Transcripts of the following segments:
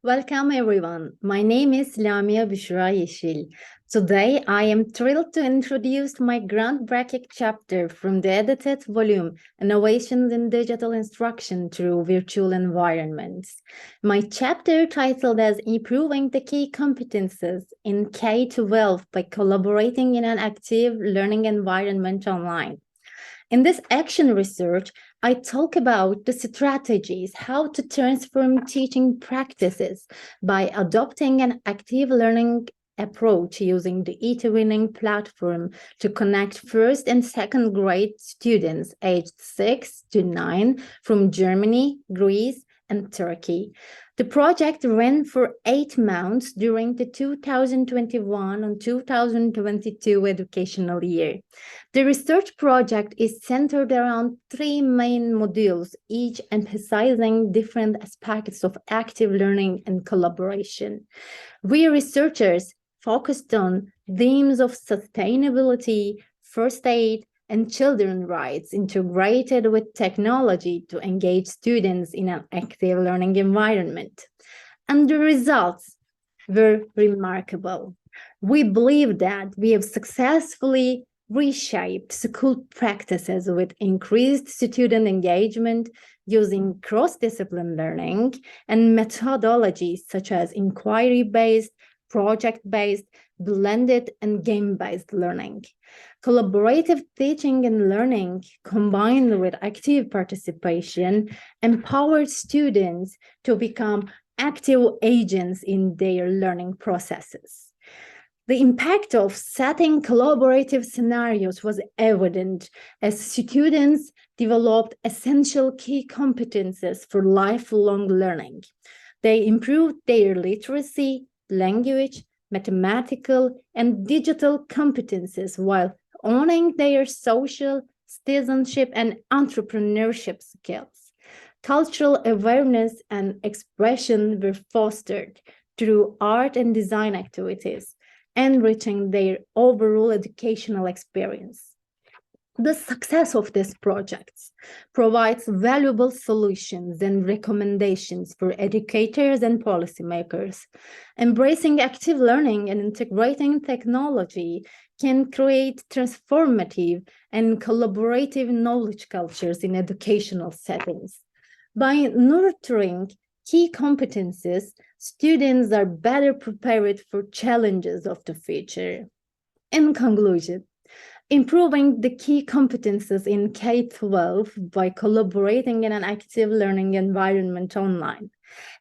Welcome everyone. My name is Lamia Büşra Yeşil. Today I am thrilled to introduce my groundbreaking chapter from the edited volume, Innovations in Digital Instruction Through Virtual Environments. My chapter titled as Improving the Key Competences in K-12 by Collaborating in an Active Learning Environment Online. In this action research, I talk about the strategies, how to transform teaching practices by adopting an active learning approach using the eTwinning platform to connect first and second grade students aged 6 to 9 from Germany, Greece, and Turkey. The project ran for 8 months during the 2021 and 2022 educational year. The research project is centered around 3 main modules, each emphasizing different aspects of active learning and collaboration. We researchers focused on themes of sustainability, first aid, and children's rights integrated with technology to engage students in an active learning environment. And the results were remarkable. We believe that we have successfully reshaped school practices with increased student engagement using cross-discipline learning and methodologies such as inquiry-based, project-based, blended, and game-based learning. Collaborative teaching and learning combined with active participation empowered students to become active agents in their learning processes. The impact of setting collaborative scenarios was evident as students developed essential key competences for lifelong learning. They improved their literacy, language, mathematical, and digital competences while owning their social, citizenship, and entrepreneurship skills. Cultural awareness and expression were fostered through art and design activities, enriching their overall educational experience. The success of these projects provides valuable solutions and recommendations for educators and policymakers. Embracing active learning and integrating technology can create transformative and collaborative knowledge cultures in educational settings. By nurturing key competencies, students are better prepared for challenges of the future. In conclusion, improving the key competences in K-12 by collaborating in an active learning environment online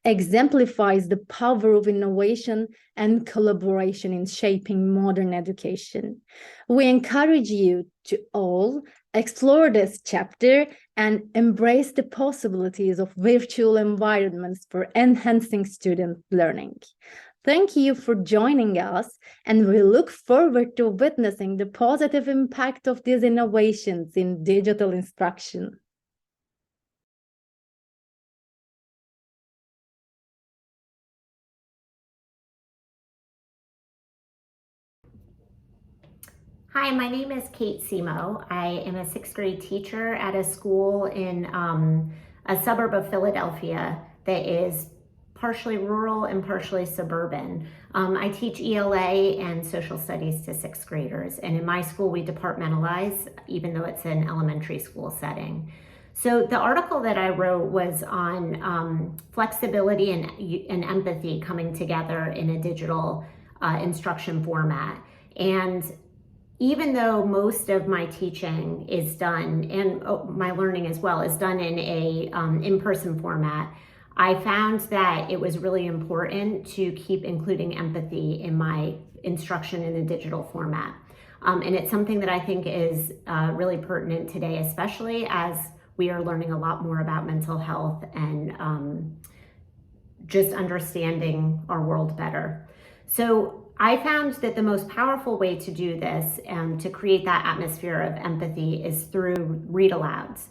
exemplifies the power of innovation and collaboration in shaping modern education. We encourage you to all explore this chapter and embrace the possibilities of virtual environments for enhancing student learning. Thank you for joining us, and we look forward to witnessing the positive impact of these innovations in digital instruction. Hi, my name is Kate Simo. I am a sixth grade teacher at a school in a suburb of Philadelphia that is partially rural and partially suburban. I teach ELA and social studies to sixth graders, and in my school we departmentalize, even though it's an elementary school setting. So the article that I wrote was on flexibility and empathy coming together in a digital instruction format. And even though most of my teaching is done, and my learning as well, is done in a in-person format, I found that it was really important to keep including empathy in my instruction in a digital format. And it's something that I think is really pertinent today, especially as we are learning a lot more about mental health and just understanding our world better. So I found that the most powerful way to do this and to create that atmosphere of empathy is through read-alouds.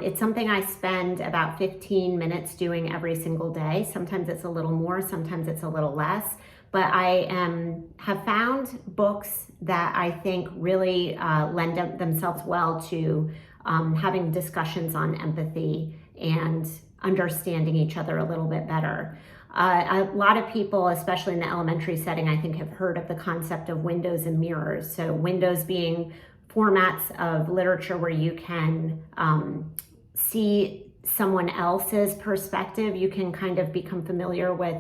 It's something I spend about 15 minutes doing every single day. Sometimes it's a little more, sometimes it's a little less. But I have found books that I think really lend themselves well to having discussions on empathy and understanding each other a little bit better. A lot of people, especially in the elementary setting, I think have heard of the concept of windows and mirrors. So windows being formats of literature where you can see someone else's perspective. You can kind of become familiar with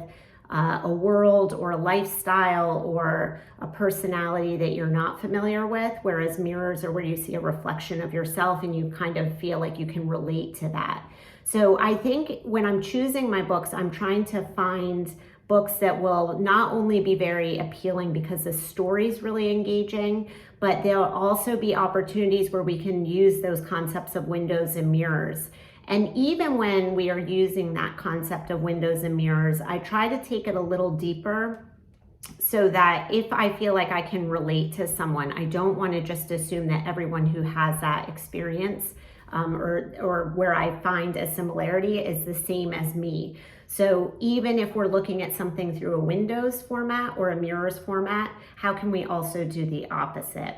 a world or a lifestyle or a personality that you're not familiar with, whereas mirrors are where you see a reflection of yourself and you kind of feel like you can relate to that. So I think when I'm choosing my books, I'm trying to find books that will not only be very appealing because the story's really engaging, but there'll also be opportunities where we can use those concepts of windows and mirrors. And even when we are using that concept of windows and mirrors, I try to take it a little deeper so that if I feel like I can relate to someone, I don't want to just assume that everyone who has that experience or where I find a similarity is the same as me. So even if we're looking at something through a windows format or a mirrors format, how can we also do the opposite?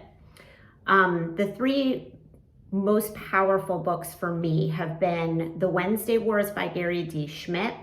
The three most powerful books for me have been The Wednesday Wars by Gary D. Schmidt,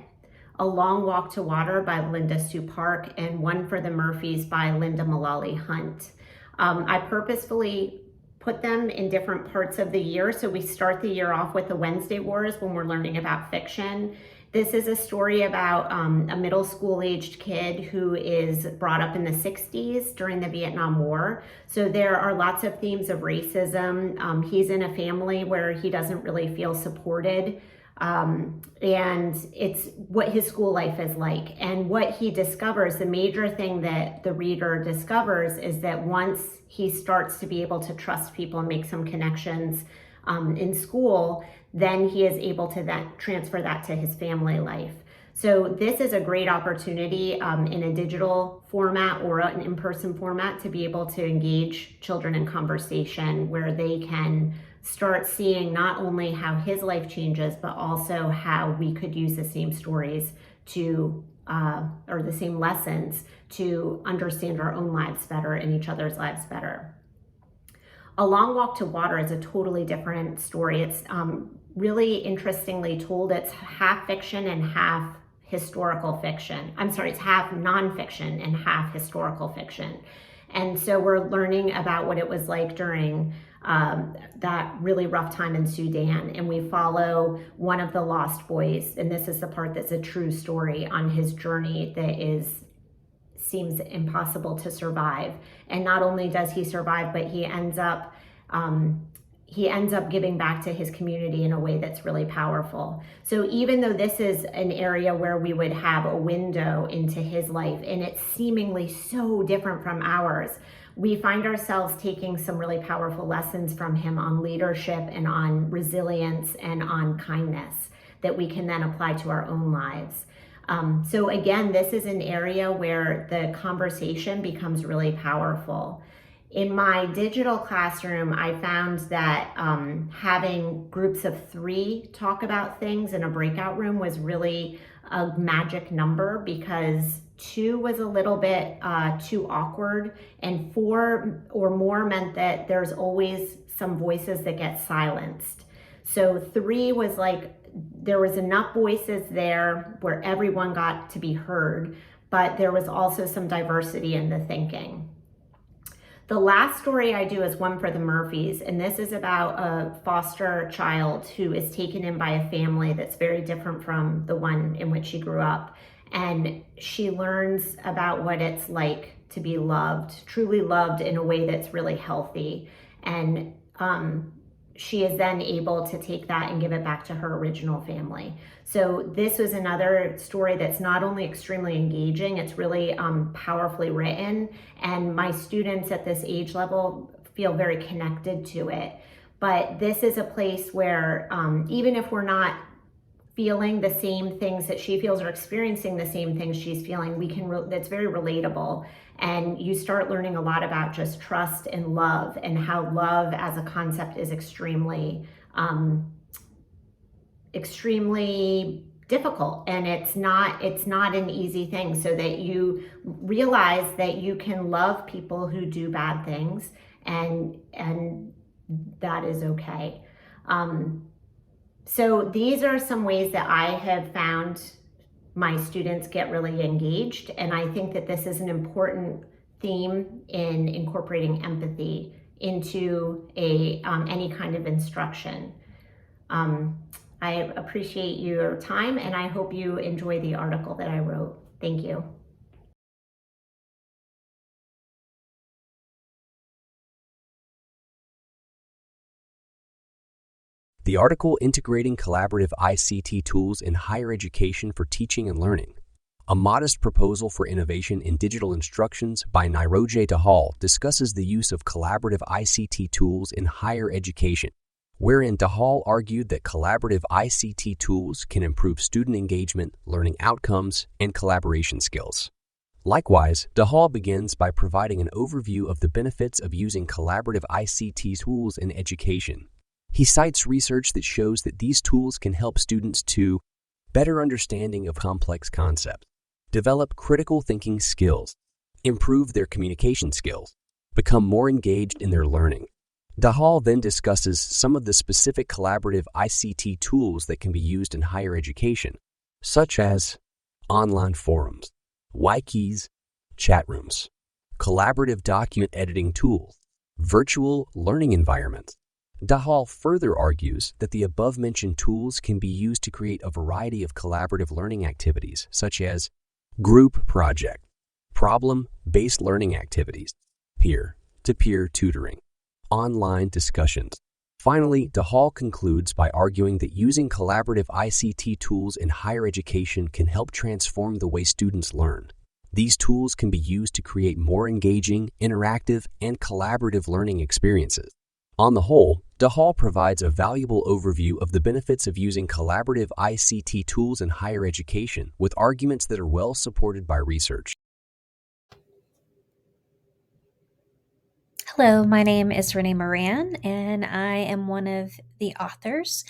A Long Walk to Water by Linda Sue Park, and One for the Murphys by Linda Mullally Hunt. I purposefully put them in different parts of the year. So we start the year off with The Wednesday Wars when we're learning about fiction. This is a story about a middle school aged kid who is brought up in the 60s during the Vietnam War. So there are lots of themes of racism. He's in a family where he doesn't really feel supported. And it's what his school life is like. And what he discovers, the major thing that the reader discovers is that once he starts to be able to trust people and make some connections in school, then he is able to then transfer that to his family life. So this is a great opportunity in a digital format or an in-person format to be able to engage children in conversation where they can start seeing not only how his life changes, but also how we could use the same stories to, or the same lessons to understand our own lives better and each other's lives better. A Long Walk to Water is a totally different story. It's really interestingly told. It's half fiction and half historical fiction. I'm sorry, it's half nonfiction and half historical fiction. And so we're learning about what it was like during that really rough time in Sudan. And we follow one of the lost boys. And this is the part that's a true story on his journey that seems impossible to survive. And not only does he survive, but he ends up giving back to his community in a way that's really powerful. So even though this is an area where we would have a window into his life and it's seemingly so different from ours, we find ourselves taking some really powerful lessons from him on leadership and on resilience and on kindness that we can then apply to our own lives. So again, this is an area where the conversation becomes really powerful. In my digital classroom, I found that having groups of 3 talk about things in a breakout room was really a magic number, because 2 was a little bit too awkward, and 4 or more meant that there's always some voices that get silenced. So 3 was like, there was enough voices there where everyone got to be heard, but there was also some diversity in the thinking. The last story I do is One for the Murphys, and this is about a foster child who is taken in by a family that's very different from the one in which she grew up. And she learns about what it's like to be loved, truly loved in a way that's really healthy. And she is then able to take that and give it back to her original family. So this was another story that's not only extremely engaging, it's really powerfully written, and my students at this age level feel very connected to it. But this is a place where even if we're not feeling the same things that she feels or experiencing the same things she's feeling, that's very relatable. And you start learning a lot about just trust and love, and how love as a concept is extremely difficult, and it's not an easy thing. So that you realize that you can love people who do bad things, and that is okay. So these are some ways that I have found my students get really engaged. And I think that this is an important theme in incorporating empathy into any kind of instruction. I appreciate your time, and I hope you enjoy the article that I wrote. Thank you. The article Integrating Collaborative ICT Tools in Higher Education for Teaching and Learning, a modest proposal for innovation in digital instructions by Nairoje DeHart discusses the use of collaborative ICT tools in higher education, wherein DeHart argued that collaborative ICT tools can improve student engagement, learning outcomes, and collaboration skills. Likewise, DeHart begins by providing an overview of the benefits of using collaborative ICT tools in education. He cites research that shows that these tools can help students to better understanding of complex concepts, develop critical thinking skills, improve their communication skills, become more engaged in their learning. DeHart then discusses some of the specific collaborative ICT tools that can be used in higher education, such as online forums, wikis, chat rooms, collaborative document editing tools, virtual learning environments. DeHart further argues that the above-mentioned tools can be used to create a variety of collaborative learning activities, such as group project, problem-based learning activities, peer-to-peer tutoring, online discussions. Finally, DeHart concludes by arguing that using collaborative ICT tools in higher education can help transform the way students learn. These tools can be used to create more engaging, interactive, and collaborative learning experiences. On the whole, DeHart provides a valuable overview of the benefits of using collaborative ICT tools in higher education with arguments that are well supported by research. Hello, my name is Renee Moran, and I am one of the authors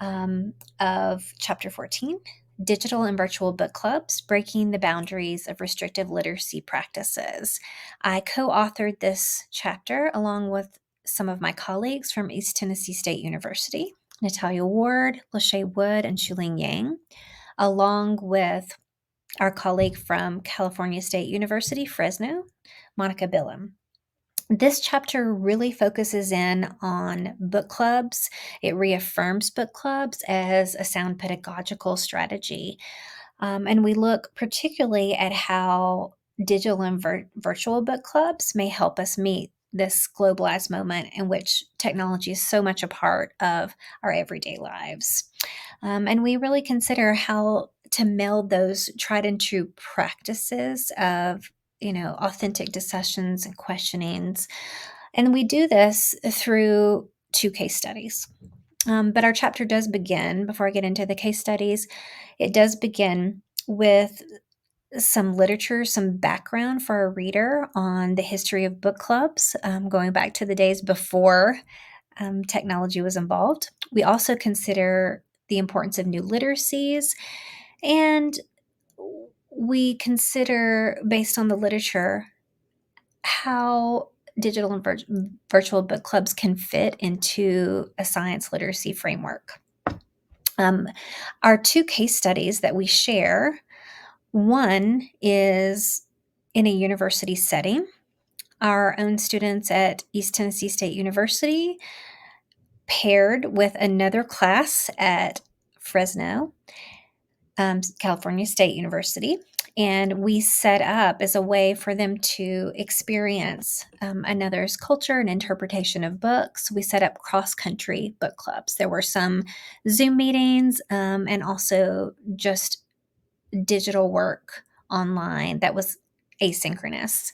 of Chapter 14, Digital and Virtual Book Clubs, Breaking the Boundaries of Restrictive Literacy Practices. I co-authored this chapter along with some of my colleagues from East Tennessee State University, Natalia Ward, Lachey Wood, and Shuling Yang, along with our colleague from California State University, Fresno, Monica Billum. This chapter really focuses in on book clubs. It reaffirms book clubs as a sound pedagogical strategy. And we look particularly at how digital and virtual book clubs may help us meet this globalized moment in which technology is so much a part of our everyday lives. And we really consider how to meld those tried and true practices of authentic discussions and questionings. And we do this through 2 case studies. But our chapter does begin, before I get into the case studies, it does begin with some literature, some background for our reader on the history of book clubs, going back to the days before technology was involved. We also consider the importance of new literacies, and we consider, based on the literature, how digital and virtual book clubs can fit into a science literacy framework. Our 2 case studies that we share, one is in a university setting. Our own students at East Tennessee State University paired with another class at Fresno, California State University, and we set up as a way for them to experience another's culture and interpretation of books. We set up cross-country book clubs. There were some Zoom meetings and also just digital work online that was asynchronous.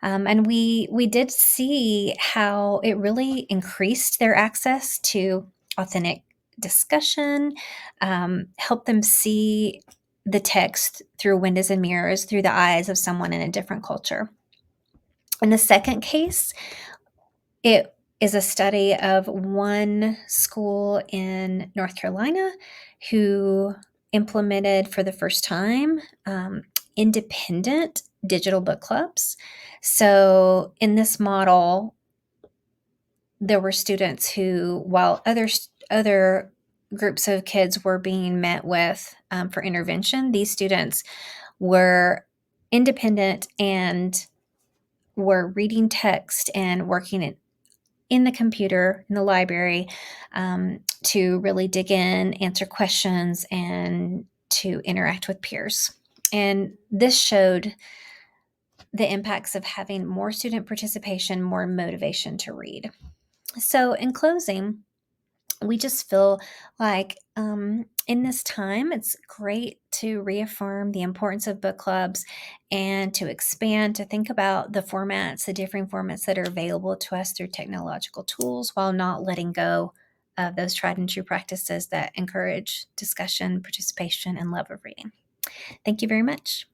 And we did see how it really increased their access to authentic discussion, helped them see the text through windows and mirrors, through the eyes of someone in a different culture. In the second case, it is a study of one school in North Carolina who implemented for the first time independent digital book clubs. So in this model, there were students who, while other groups of kids were being met with for intervention, these students were independent and were reading text and working in the computer in the library to really dig in, answer questions, and to interact with peers. And this showed the impacts of having more student participation, more motivation to read. So, in closing, we just feel like in this time, it's great to reaffirm the importance of book clubs and to expand, to think about the formats, the differing formats that are available to us through technological tools, while not letting go of those tried and true practices that encourage discussion, participation, and love of reading. Thank you very much.